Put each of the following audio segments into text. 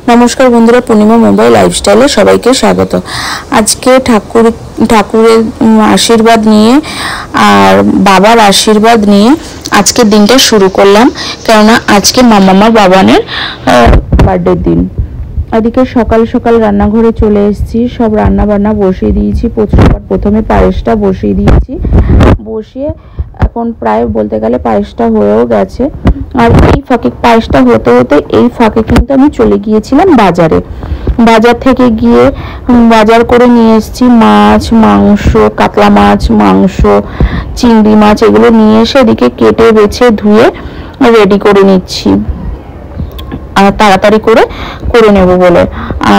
नमस्कार बंधुरा पूर्णिमा मोबाइल लाइफस्टाइले सबाइके स्वागत। आज के ठाकुरेर आशीर्वाद निये और बाबार आशीर्वाद निये आज के दिन शुरू करलाम, केनना आज के मामामार बाबानेर बार्थ दिन। एदिके सकाल सकाल रान्नाघरे चले एसेछि, सब रान्ना बान्ना बसिए दिएछि। प्रथमे पायेसटा बसिए दिएछि, बसिए এখন প্রায় বলতে গেলে পায়েসটা হয়েও গেছে। আর এই ফাঁকে পায়েসটা হতে হতে এই ফাঁকে কিন্তু আমি চলে গিয়েছিলাম বাজারে। বাজার থেকে গিয়ে বাজার করে নিয়ে এসেছি মাছ, মাংস, কাতলা মাছ, মাংস, চিংড়ি মাছ এগুলো নিয়ে এসে এদিকে কেটে বেছে ধুয়ে রেডি করে নিচ্ছি আর তাড়াতাড়ি করে নেব বলে।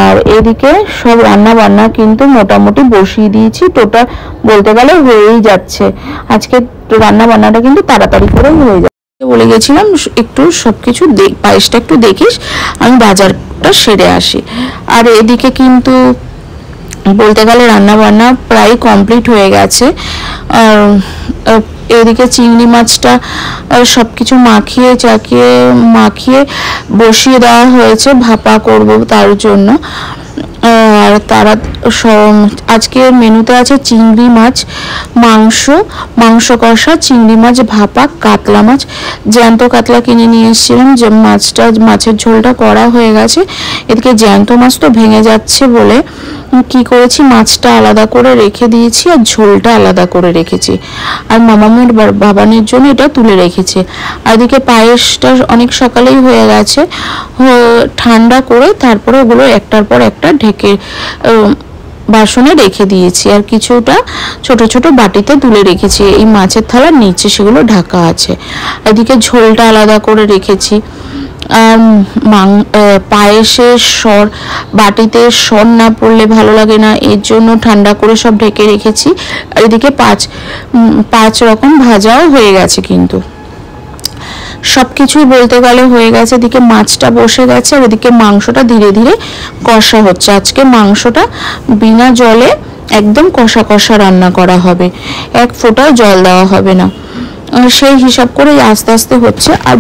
আর এদিকে সব রান্না বান্না কিন্তু মোটামুটি বসিয়ে দিয়েছি, টোটাল বলতে গেলে হয়েই যাচ্ছে। আজকে রান্না বান্নাটা কিন্তু তাড়াতাড়ি করে হয়ে যাচ্ছে। বলে গেছিলাম একটু সবকিছু পায়েসটা একটু দেখিস, আমি বাজারটা সেরে আসি। আর এদিকে কিন্তু বলতে গেলে রান্না বান্না প্রায় কমপ্লিট হয়ে গেছে। আর এদিকে চিংড়ি মাছটা সবকিছু মাখিয়ে বসিয়ে দেওয়া হয়েছে, ভাপা করব তার জন্য। আর তারা আজকে মেনুতে আছে চিংড়ি মাছ, মাংস কষা, চিংড়ি মাছ ভাপা, কাতলা মাছ, জ্যান্ত কাতলা কিনে নিয়ে এসেছিলাম। যে মাছের ঝোলটা করা হয়ে গেছে। এদিকে জ্যান্ত মাছ তো ভেঙে যাচ্ছে বলে কি করেছি, মাছটা আলাদা করে রেখে দিয়েছি আর ঝোলটা আলাদা করে রেখেছি। আর মামামের বাবানের জন্য এটা তুলে রেখেছি। আর এদিকে পায়েসটা অনেক সকালেই হয়ে গেছে, ঠান্ডা করে তারপরে ওগুলো একটার পর একটা ঢেকে বাসনে রেখে দিয়েছি। আর কিছুটা ছোট ছোট বাটিতে তুলে রেখেছি, এই মাছের থালার নিচে সেগুলো ঢাকা আছে। এদিকে ঝোলটা আলাদা করে রেখেছি। আর পায়েসের সর বাটিতে সর না পড়লে ভালো লাগে না, এর জন্য ঠান্ডা করে সব ঢেকে রেখেছি। আর এদিকে পাঁচ রকম ভাজাও হয়ে গেছে, কিন্তু সবকিছুই বলতে গেলে হয়ে গেছে। এদিকে মাছটা বসে গেছে আর এদিকে মাংসটা ধীরে ধীরে কষা হচ্ছে। আজকে মাংসটা বিনা জলে একদম কষা কষা রান্না করা হবে, এক ফোঁটাও জল দেওয়া হবে না। সেই হিসাব করে আস্তে আস্তে হচ্ছে। আর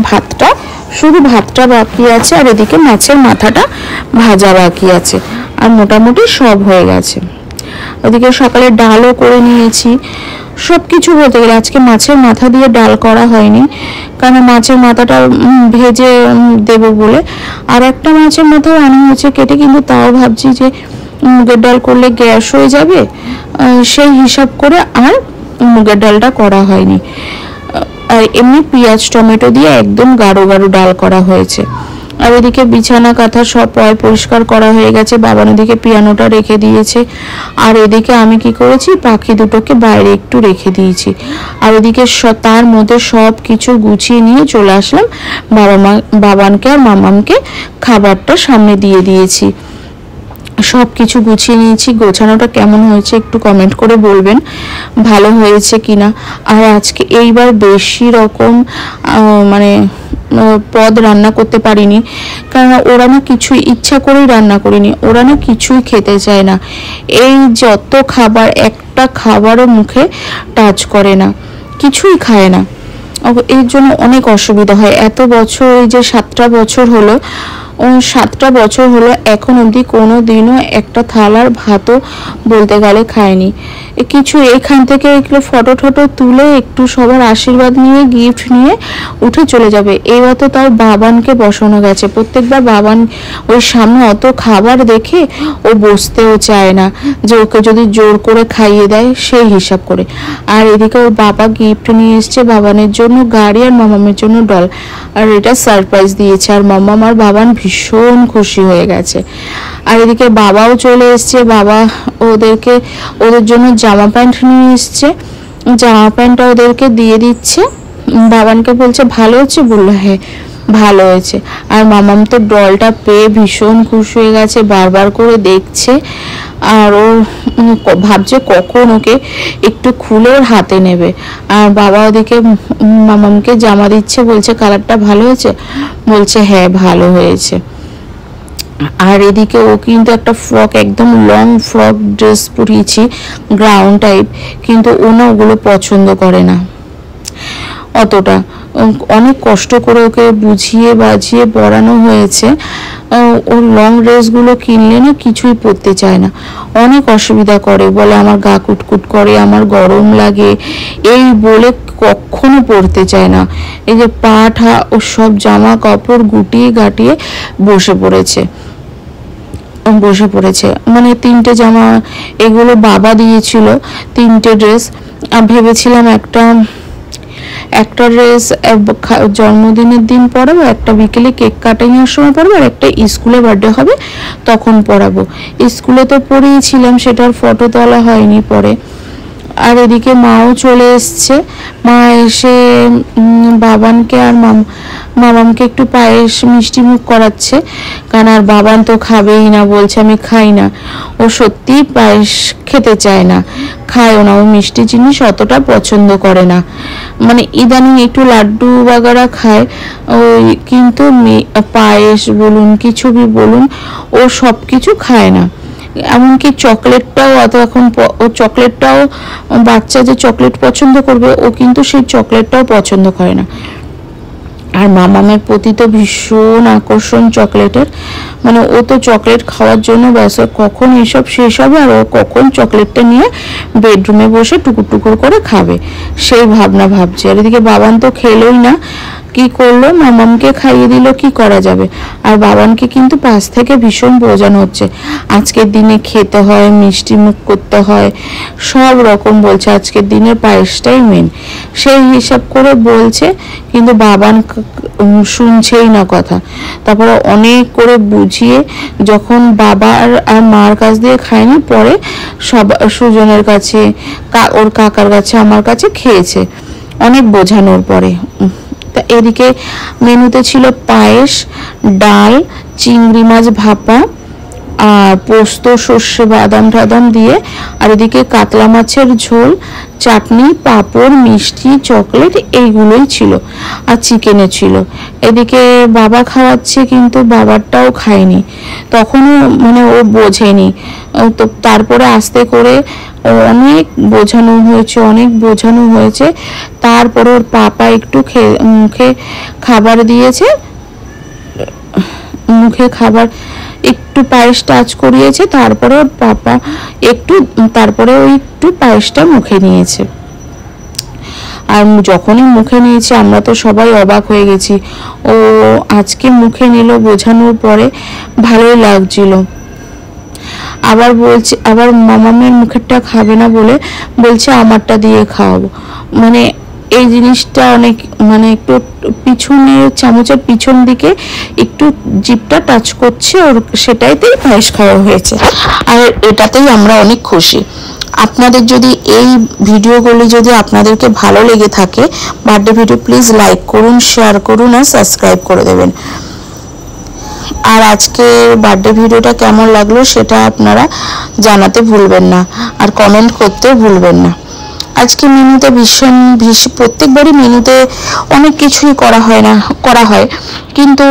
শুধু ভাতটা বাকি আছে, আর এদিকে মাছের মাথাটা ভাজা বাকি আছে। আর মোটামুটি সব হয়ে গেছে। ওদিকে সকালে ডালও করে নিয়েছি। সব কিছু বলতে গেলে আজকে মাছের মাথা দিয়ে ডাল করা হয়নি, কারণ মাছের মাথাটা ভেজে দেব বলে। আর একটা মাছের মাথাও আনা হয়েছে কেটে, কিন্তু তাও ভাবছি যে মুগের ডাল করলে গ্যাস হয়ে যাবে, সেই হিসাব করে আর মুগের ডালটা করা হয়নি। আর এমনি পেঁয়াজ টমেটো দিয়ে একদম গাঢ় গাঢ় ডাল করা হয়েছে। আর এদিকে বিছানা কাঁথা সব পরিষ্কার করা হয়ে গেছে। বাবার এদিকে পিয়ানোটা রেখে দিয়েছে। আর এদিকে আমি কি করেছি, পাখি দুটোকে বাইরে একটু রেখে দিয়েছি। আর এদিকে তার মধ্যে সব কিছু গুছিয়ে নিয়ে চলে আসলাম বাবানকে আর মামামকে খাবারটা সামনে দিয়ে দিয়েছি। সব কিছু গুছিয়ে নিয়েছি। গোছানোটা কেমন হয়েছে একটু কমেন্ট করে বলবেন, ভালো হয়েছে কিনা। আর আজকে এইবার বেশি রকম পদ রান্না করতে পারিনি, কারণ ওরা না কিছুই ইচ্ছা করেই রান্না করিনি। ওরা না কিছুই খেতে চায় না, এই যত খাবার একটা খাবারও মুখে টাচ করে না, কিছুই খায় না। এর জন্য অনেক অসুবিধা হয়। এত বছর, এই যে 7টা বছর হলো, 7টা বছর হলো এখন অবধি কোনো দিনও একটা থালার ভাতও বলতে গেলে খায়নি। কিছু এখান থেকে একটু ফটো তুলে একটু সবার আশীর্বাদ নিয়ে গিফট নিয়ে উঠে চলে যাবে। এবার তো তার বাবানকে বসানো গেছে। প্রত্যেকবার বাবান ওই সামনে অত খাবার দেখে ও বসতেও চায় না, যে ওকে যদি জোর করে খাইয়ে দেয় সেই হিসাব করে। আর এদিকে ওর বাবা গিফট নিয়ে এসছে বাবানের জন্য গাড়ি আর মামামের জন্য ডল। আর এটা সারপ্রাইজ দিয়েছে। আর মামাম আর বাবান ভীষণ খুশি হয়ে গেছে। আর এদিকে বাবাও চলে এসছে। বাবা ওদের জন্য জামা প্যান্ট নিয়ে এসছে, জামা প্যান্টটা ওদেরকে দিয়ে দিচ্ছে। বাবানকে বলছে ভালো হচ্ছে, বললো হ্যাঁ ভালো হয়েছে। আর মামাম তো ডলটা পেয়ে ভীষণ খুশি হয়ে গেছে, বারবার করে দেখছে। আর ও ভাবছে কখন ওকে একটু খুলে ওর হাতে নেবে। আর বাবা ওদিকে মামামকে জামা দিচ্ছে, বলছে কালারটা ভালো হয়েছে, বলছে হ্যাঁ ভালো হয়েছে। আর এদিকে ও কিন্তু একটা ফ্রক, একদম লং ফ্রক ড্রেস পরিয়েছি গ্রাউন্ড টাইপ, কিন্তু ও না ওগুলো পছন্দ করে না অতটা। অনেক কষ্ট করে ওকে বুঝিয়ে বাজিয়ে পড়ানো হয়েছে। ওর লং ড্রেসগুলো কিনলে না কিছুই পরতে চায় না, অনেক অসুবিধা করে, বলে আমার গা কুটকুট করে, আমার গরম লাগে, এই বলে কখনো পরতে চায় না। এই যে পাঠা ও সব জামা কাপড় গুটিয়ে গাটিয়ে বসে পড়েছে। মানে 3টে জামা এগুলো বাবা দিয়েছিল, 3টে ড্রেস। ভেবেছিলাম একটা ড্রেস জন্মদিনের দিন পরাবো, একটা বিকেলে কেক কাটিং এর সময় পরাবো, আর একটা স্কুলে বার্থডে হবে তখন পরাবো। স্কুলে তো পরিয়েছিলাম, সেটার ফটো তোলা হয়নি পরে। আর এদিকে মাও চলে এসছে। মা এসে বাবানকে আর মামামকে একটু পায়েস মিষ্টি মুখ করাচ্ছে, কারণ আর বাবান তো খাবেই না, বলছে আমি খাই না। ও সত্যি পায়েস খেতে চায় না, খায়ও না, ও মিষ্টি জিনিস অতটা পছন্দ করে না। মানে ইদানিং একটু লাড্ডু বাগারা খায় ওই, কিন্তু পায়েস বলুন কিছু বি বলুন ও সব কিছু খায় না। এমনকি চকলেটটাও এখন ও চকলেটটাও, বাচ্চা যে চকলেট পছন্দ করবে ও কিন্তু সেই চকলেটটাও পছন্দ করে না। আর মামামের প্রতি তো ভীষণ আকর্ষণ চকলেটের, মানে ও তো চকলেট খাওয়ার জন্য ব্যাস, কখন এসব শেষ হবে আর ও কখন চকলেটটা নিয়ে বেডরুমে বসে টুকুর টুকুর করে খাবে সেই ভাবনা ভাবছে। আর এদিকে বাবান তো খেলোই না, কি করলো, মামামকে খাইয়ে দিল, কি করা যাবে। আর বাবানকে কিন্তু পাশ থেকে ভীষণ বোঝানো হচ্ছে, আজকের দিনে খেতে হয়, মিষ্টি মুখ করতে হয়, সব রকম বলছে, আজকের দিনের পায়েসটাই মেন, সেই হিসাব করে বলছে। কিন্তু বাবান শুনছেই না কথা। তারপরে অনেক করে বুঝিয়ে যখন বাবার আর মার কাছ দিয়ে খায়নি, পরে সব সুজনের কাছে, ওর কাকার কাছে, আমার কাছে খেয়েছে অনেক বোঝানোর পরে। তা এদিকে মেনুতে ছিল পায়েস, ডাল, চিংড়ি মাছ ভাপা, আর পোস্ত, সর্ষে, বাদাম টাদাম দিয়ে, আর এদিকে কাতলা মাছের ঝোল, চাটনি, পাঁপড়, মিষ্টি, চকলেট, এইগুলোই ছিল, আর চিকেনও ছিল। এদিকে বাবা খাওয়াচ্ছে, কিন্তু বাবারটাও খায়নি, তখনও মানে ও বোঝেনি। তো তারপরে আস্তে করে অনেক বোঝানো হয়েছে। তারপরে ওর পাপা একটু মুখে খাবার দিয়েছে, একটু পায়েস টাচ করিয়েছে, তারপরে ওর পাপা তারপরে ওই একটু পায়েসটা মুখে নিয়েছে। আর যখনই মুখে নিয়েছে আমরা তো সবাই অবাক হয়ে গেছি, ও আজকে মুখে নিল, বোঝানোর পরে ভালোই লাগছিল। আবার মামামের মুখেরটা খাবে না বলে বলছে আমারটা দিয়ে খাওয়াবো। মানে এই জিনিসটা অনেক, মানে একটু পিছনে চামচের পিছন দিকে একটু জিভটা টাচ করছে ওর, সেটাইতেই পায়েস খাওয়া হয়েছে। আর এটাতেই আমরা অনেক খুশি। আপনাদের যদি এই ভিডিওগুলি যদি আপনাদেরকে ভালো লেগে থাকে, বার্থডে ভিডিও, প্লিজ লাইক করুন, শেয়ার করুন আর সাবস্ক্রাইব করে দেবেন। আর আজকের বার্থডে ভিডিওটা কেমন লাগলো সেটা আপনারা জানাতে ভুলবেন না, আর কমেন্ট করতে ভুলবেন না। আজকে মেনুতে ভীষণ প্রত্যেকবারই মেনুতে অনেক কিছুই করা হয়, কিন্তু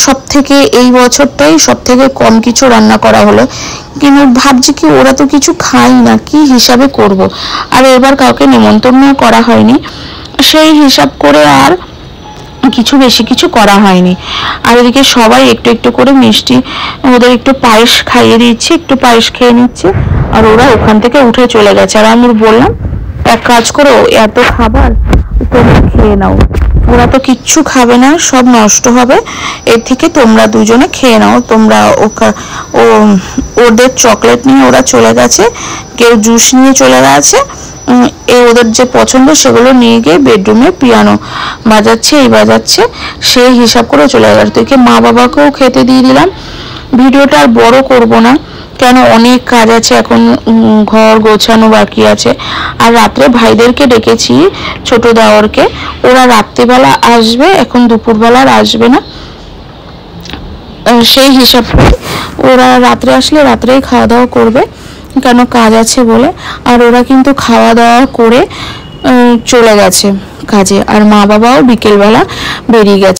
সব থেকে এই বছরটাই সব থেকে কম কিছু রান্না করা হলো। কিন্তু ভাবছি কি ওরা তো কিছু খাই না, কি হিসাবে করব। আর এবার কাউকে নিমন্ত্রণ করা হয়নি, সেই হিসাব করে আর বেশি কিছু করা হয়নি। আর এদিকে সবাই একটু একটু করে মিষ্টি, ওদের একটু পায়েস খাইয়ে দিচ্ছি, একটু পায়েস খেয়ে নিচ্ছে, আর ওরা ওখান থেকে উঠে চলে গেছে। আর আমি বললাম এক কাজ করো, এত খাবার তোমরা খেয়ে নাও, ওরা তো কিচ্ছু খাবে না, সব নষ্ট হবে, এর থেকে তোমরা দুজনে খেয়ে নাও। তোমরা ওদের চকলেট নিয়ে ওরা চলে গেছে, কেউ জুস নিয়ে চলে গেছে, ওদের যে পছন্দ সেগুলো নিয়ে গিয়ে বেডরুমে পিয়ানো বাজাচ্ছে, সেই হিসাব করে চলে গেল। তো মা বাবাকেও খেতে দিয়ে দিলাম। ভিডিওটা আর বড় করব না, কেন অনেক কাজ আছে, এখন ঘর গোছানো বাকি আছে। আর রাত্রে ভাইদেরকে ডেকেছি, ছোট দেওরকে, ওরা রাত্রিবেলা আসবে, এখন দুপুরবেলা আর আসবে না, সেই হিসাব করে ওরা রাত্রে আসলে রাত্রেই খাওয়া দাওয়া করবে, কেন কাজ আছে বলে। আর ওরা কিন্তু খাওয়া দাওয়া করে চলে গেছে কাজে, আর মা বাবাও বিকেলবেলা বেরিয়ে গেছে।